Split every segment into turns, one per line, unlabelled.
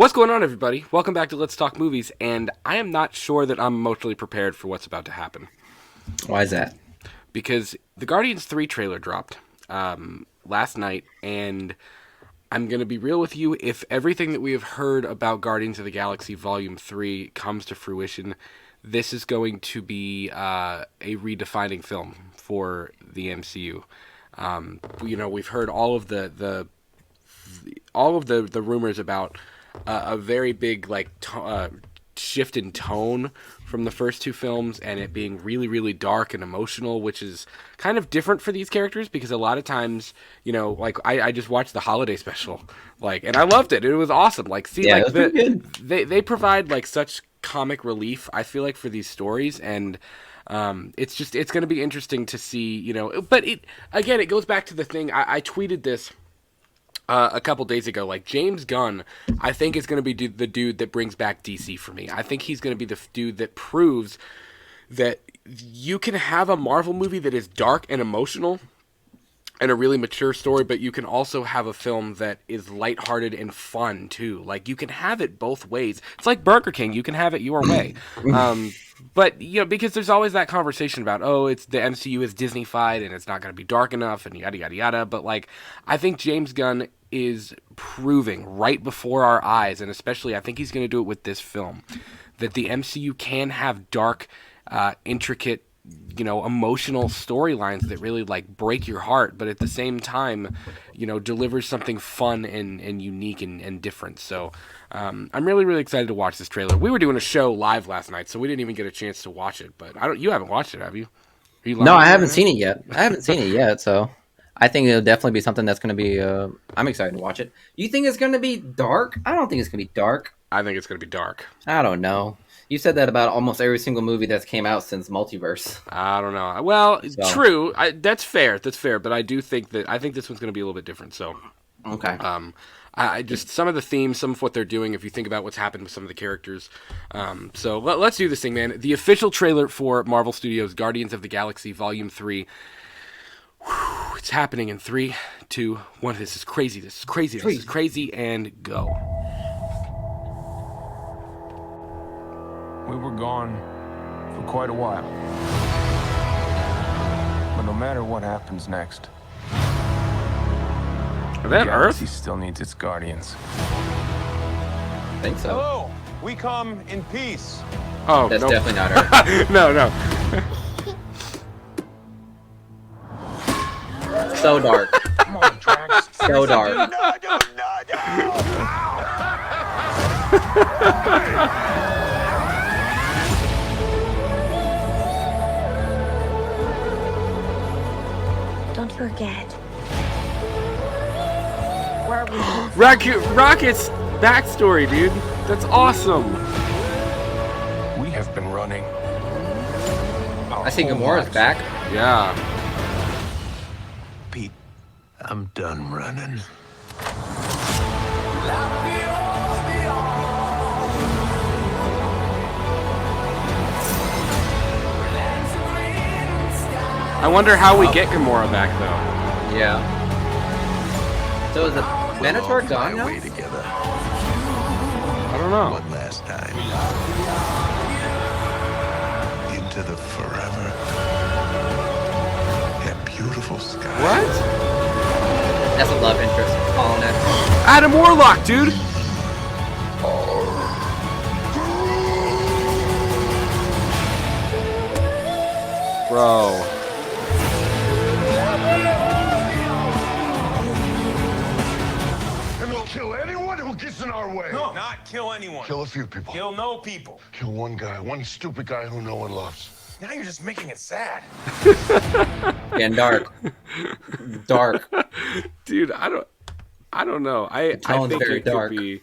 What's going on, everybody? Welcome back to Let's Talk Movies, and I am not sure that I'm emotionally prepared for what's about to happen.
Why is that?
Because the Guardians 3 trailer dropped last night, and I'm going to be real with you. If everything that we have heard about Guardians of the Galaxy Volume 3 comes to fruition, this is going to be a redefining film for the MCU. We've heard all of the rumors about a very big shift in tone from the first two films, and it being really, really dark and emotional, which is kind of different for these characters because a lot of times, I just watched the holiday special, and I loved it. It was awesome. They provide such comic relief, I feel like, for these stories, and it's going to be interesting to see, but it goes back to the thing. I tweeted this a couple days ago. James Gunn, I think, is going to be the dude that brings back DC for me. I think he's going to be the dude that proves that you can have a Marvel movie that is dark and emotional and a really mature story, but you can also have a film that is lighthearted and fun too. You can have it both ways. It's like Burger King. You can have it your way. But, because there's always that conversation about, it's the MCU is Disney-fied and it's not going to be dark enough and yada, yada, yada. But, I think James Gunn is proving right before our eyes, and especially I think he's going to do it with this film, that the MCU can have dark, intricate, emotional storylines that really break your heart, but at the same time, delivers something fun and unique and different. So I'm really, really excited to watch this trailer. We were doing a show live last night, so we didn't even get a chance to watch it. But you haven't watched it, have you?
No, I haven't seen it yet. So I think it'll definitely be something that's going to be. I'm excited to watch it. You think it's going to be dark? I don't think it's going to be dark.
I think it's going to be dark.
I don't know. You said that about almost every single movie that's came out since Multiverse.
I don't know. Well, true. That's fair. But I do think this one's going to be a little bit different. So,
okay.
I just some of the themes, some of what they're doing. If you think about what's happened with some of the characters, so let's do this thing, man. The official trailer for Marvel Studios' Guardians of the Galaxy Volume 3. Whew, it's happening in 3, 2, 1. This is crazy, and go.
We were gone for quite a while. But no matter what happens next,
Are they on
the
Earth?
galaxy still needs its guardians.
I think so.
Hello, we come in peace.
Oh,
That's
nope.
definitely not Earth.
No.
So dark.
Come on, Drax.
So dark.
No.
Don't forget. Where we
Rocket's backstory, dude. That's awesome.
We have been running.
I see Gamora's back.
Yeah.
Pete, I'm done running.
I wonder how we get Gamora back, though.
Yeah. So is the Venator gone now?
Way together.
I don't know.
One last time. Into the forever. That beautiful sky.
What?
That's a love interest. Calling it.
Adam Warlock, dude. Bro.
And we'll kill anyone who gets in our way.
No, not kill anyone.
Kill a few people.
Kill no people.
Kill one guy, one stupid guy who no one loves.
Now you're just making it sad.
Getting dark. Dark.
Dude, I don't know. I
tone's
think
very
it
dark.
could be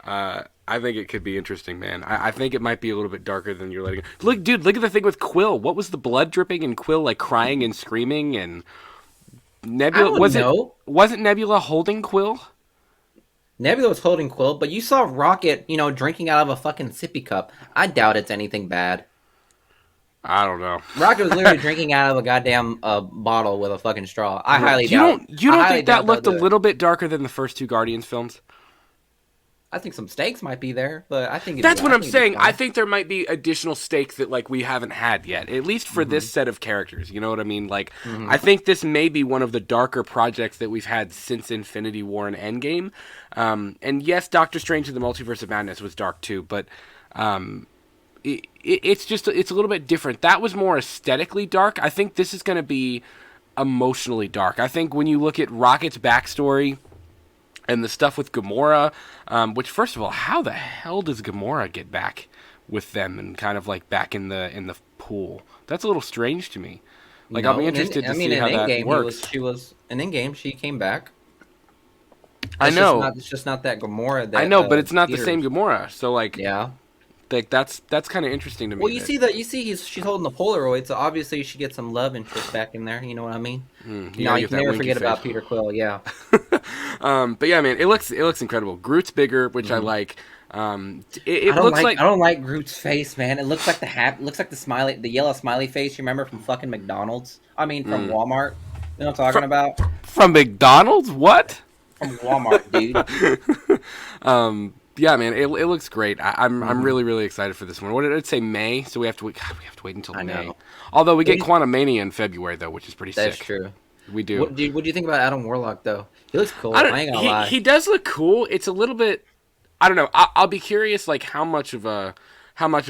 I think it could be interesting, man. I think it might be a little bit darker than you're letting it. Look, dude, look at the thing with Quill. What was the blood dripping and Quill crying and screaming and Nebula? Wasn't Nebula holding Quill?
Nebula was holding Quill, but you saw Rocket, drinking out of a fucking sippy cup. I doubt it's anything bad.
I don't know.
Rocket was literally drinking out of a goddamn bottle with a fucking straw. I highly doubt.
You don't think that looked a little bit darker than the first two Guardians films?
I think some stakes might be there, but I think
That's what I'm
it'd be
saying.
fun.
I think there might be additional stakes that like we haven't had yet, at least for this set of characters. You know what I mean? Like, I think this may be one of the darker projects that we've had since Infinity War and Endgame. And yes, Doctor Strange in the Multiverse of Madness was dark too, but it's a little bit different. That was more aesthetically dark. I think this is going to be emotionally dark. I think when you look at Rocket's backstory and the stuff with Gamora, which first of all, how the hell does Gamora get back with them and kind of like back in the pool? That's a little strange to me. Like, I'll be interested to see how that works.
She was in Endgame. She came back.
I know.
It's just not that Gamora. That,
I know, but it's not the
Peter-
same Gamora. So like,
Yeah.
like that's kind of interesting to me.
Well, you see she's holding the Polaroid, so obviously she gets some love interest back in there. You know what I mean?
You
You
gotta
can
get that
never
winky
forget
face.
about Peter Quill. Yeah.
But yeah, man, it looks incredible. Groot's bigger, which I like. It
I don't
looks like
I don't like Groot's face, man. It looks like the yellow smiley face you remember from fucking McDonald's. I mean, from Walmart. You know what I'm talking about?
from McDonald's. What?
From Walmart, dude.
Yeah, man, it looks great. I'm really really excited for this one. What did it say? May, so we have to wait. God, we have to wait until
I
May.
know.
Although we get Quantumania in February though, which is pretty
That's
sick.
true.
We do.
What do you think about Adam Warlock though? He looks cool.
I
I,
don't,
ain't gonna lie.
he does look cool. It's a little bit. I don't know. I'll be curious, like how much of a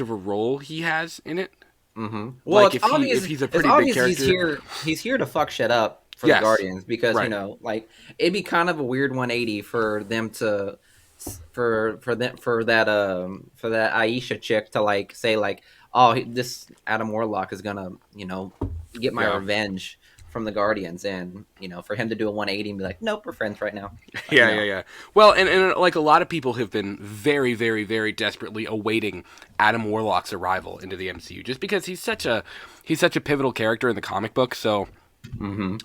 role he has in it.
Well,
Like,
it's
if
obvious,
he's a
it's
pretty big
obvious
character.
He's here to fuck shit up for
Yes.
the Guardians because
Right.
you know, like it'd be kind of a weird 180 for them to for that Aisha chick to like say like, oh, this Adam Warlock is gonna get my
Yeah.
revenge from the Guardians, and for him to do a 180 and be like, nope, we're friends right now. Like,
Yeah. Well, and like a lot of people have been very, very, very desperately awaiting Adam Warlock's arrival into the MCU, just because he's such a pivotal character in the comic book. So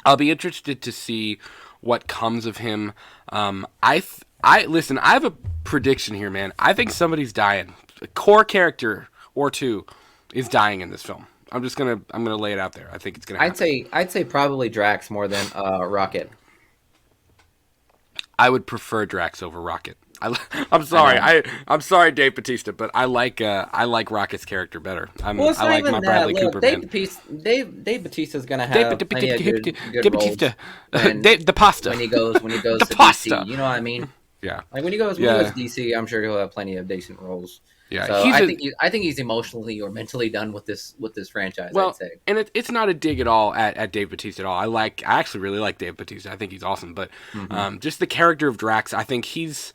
I'll be interested to see what comes of him. Listen. I have a prediction here, man. I think somebody's dying. A core character or two is dying in this film. I'm gonna lay it out there. I think it's gonna happen.
I'd say probably Drax more than Rocket.
I would prefer Drax over Rocket. I'm sorry. I'm sorry, Dave Bautista, but I like Rocket's character better. I like my Bradley Cooper
Dave
man.
Dave Bautista's gonna have plenty of good
Dave
roles
Bautista.
when-
The pasta.
when he goes
The
to
pasta.
DC. You know what I mean?
Yeah.
Like when he goes to DC, I'm sure he'll have plenty of decent roles.
Yeah.
So I think he's emotionally or mentally done with this franchise.
Well,
I'd say.
and it's not a dig at all at Dave Bautista at all. I actually really like Dave Bautista. I think he's awesome. But just the character of Drax, I think he's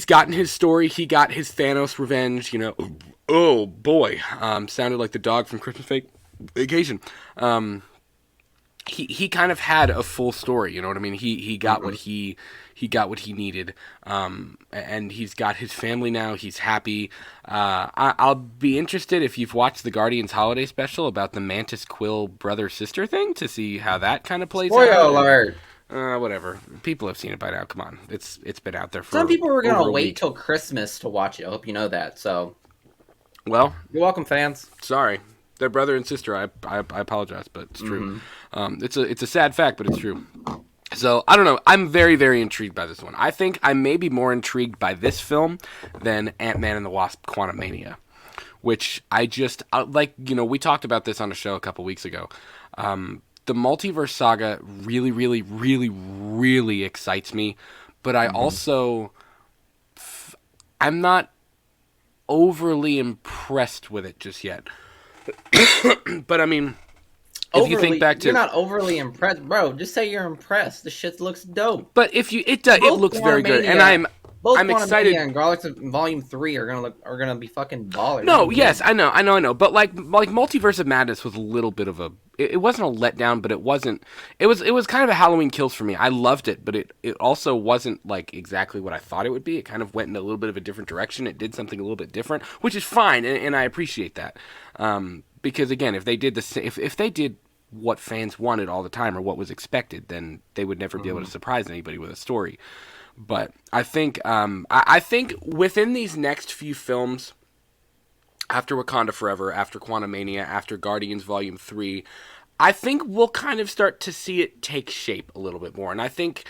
gotten his story. He got his Thanos revenge. Oh boy, sounded like the dog from Christmas Vacation. He kind of had a full story. You know what I mean? He got what he got what he needed, and he's got his family now. He's happy. I'll be interested if you've watched the Guardians holiday special about the Mantis Quill brother sister thing to see how that kind of plays
Spoiler
out.
alert!
Whatever. People have seen it by now. Come on, it's been out there for.
Some people were
over
gonna
a
wait
week.
till Christmas to watch it. I hope you know that. So
Well,
you're welcome, fans.
sorry, they're brother and sister. I apologize, but it's true. It's a sad fact, but it's true. So, I don't know. I'm very, very intrigued by this one. I think I may be more intrigued by this film than Ant-Man and the Wasp: Quantumania, which I just we talked about this on a show a couple weeks ago. The multiverse saga really, really, really, really excites me, but I also I'm not overly impressed with it just yet. But I mean, if you think back to,
you're not overly impressed, bro. Just say you're impressed. This shit looks dope.
but if you it looks very good, and
Both
I'm excited.
and Galactic Volume 3 are gonna be fucking ballers.
No, yes, I know. But like Multiverse of Madness was a little bit of a. It wasn't a letdown, but it wasn't. It was kind of a Halloween Kills for me. I loved it, but it also wasn't like exactly what I thought it would be. It kind of went in a little bit of a different direction. It did something a little bit different, which is fine, and I appreciate that. Because again, if they did if they did what fans wanted all the time or what was expected, then they would never be able to surprise anybody with a story. But I think I think within these next few films, after Wakanda Forever, after Quantumania, after Guardians Volume 3, I think we'll kind of start to see it take shape a little bit more. And I think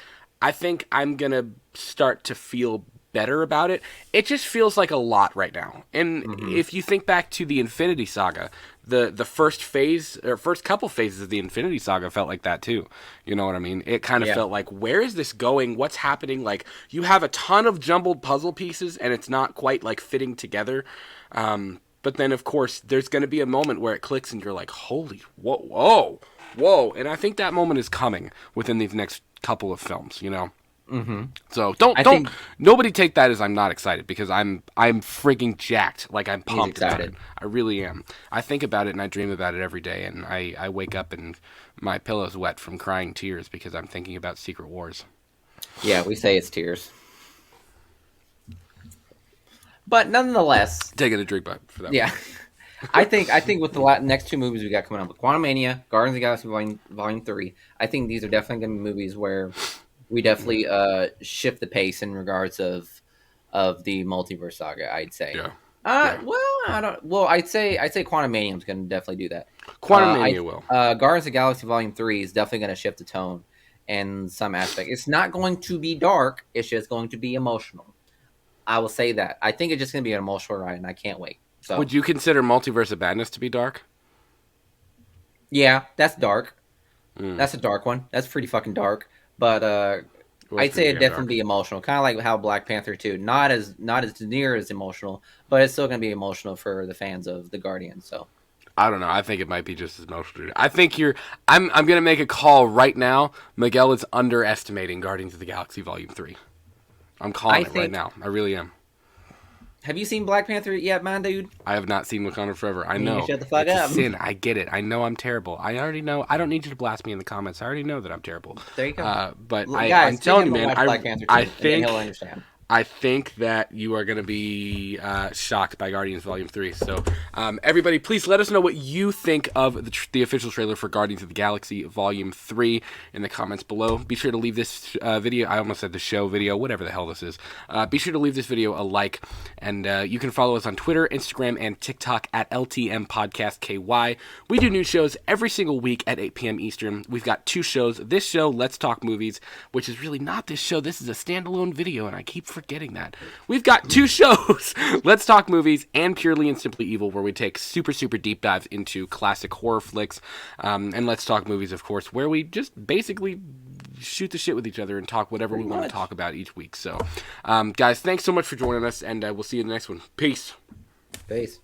I'm going to start to feel better about it. It just feels like a lot right now. And if you think back to the Infinity Saga, the first phase or first couple phases of the Infinity Saga felt like that too. You know what I mean? It kind of felt like, where is this going? What's happening? Like, you have a ton of jumbled puzzle pieces and it's not quite like fitting together. But then of course there's going to be a moment where it clicks and you're like, holy, whoa. And I think that moment is coming within these next couple of films, you know? So don't nobody take that as I'm not excited, because I'm freaking jacked. Like, I'm pumped about it. I really am. I think about it and I dream about it every day, and I wake up and my pillow's wet from crying tears because I'm thinking about Secret Wars.
Yeah, we say it's tears. But nonetheless,
Taking a drink for that.
yeah. I think with the next two movies we got coming up, with Quantumania, Guardians of the Galaxy Volume 3, I think these are definitely going to be movies where we definitely shift the pace in regards of the multiverse saga, I'd say.
Yeah.
Well, I don't. Well, I'd say Quantumania is going to definitely do that.
Quantumania will.
Guardians of the Galaxy Volume 3 is definitely going to shift the tone in some aspect. It's not going to be dark. It's just going to be emotional. I will say that. I think it's just going to be an emotional ride, and I can't wait. So,
Would you consider Multiverse of Madness to be dark?
yeah, that's dark. That's a dark one. That's pretty fucking dark. But I'd say it'd definitely be emotional, kind of like how Black Panther 2, not as near as emotional, but it's still going to be emotional for the fans of the Guardians. So
I don't know. I think it might be just as emotional. I think I'm going to make a call right now. Miguel is underestimating Guardians of the Galaxy Volume 3. I'm calling it right now. I really am.
Have you seen Black Panther yet, man, dude?
I have not seen Wakanda Forever. I know.
Shut the fuck
It's
up.
a sin. I get it. I know I'm terrible. I already know. I don't need you to blast me in the comments. I already know that I'm terrible.
There you go.
But
Guys,
I'm telling you, man,
Black Panther 2,
I
and then
think
he'll understand.
I think that you are going to be shocked by Guardians Volume 3. So, everybody, please let us know what you think of the official trailer for Guardians of the Galaxy Volume 3 in the comments below. Be sure to leave this video, I almost said the show video, whatever the hell this is. Be sure to leave this video a like, and you can follow us on Twitter, Instagram, and TikTok at LTM Podcast KY. We do new shows every single week at 8 p.m. Eastern. We've got two shows. This show, Let's Talk Movies, which is really not this show. This is a standalone video, and I keep forgetting that. We've got two shows, Let's Talk Movies and Purely and Simply Evil, where we take super deep dives into classic horror flicks, and Let's Talk Movies, of course, where we just basically shoot the shit with each other and talk whatever we want to talk about each week. So, guys, thanks so much for joining us, and we'll see you in the next one. Peace.
Peace.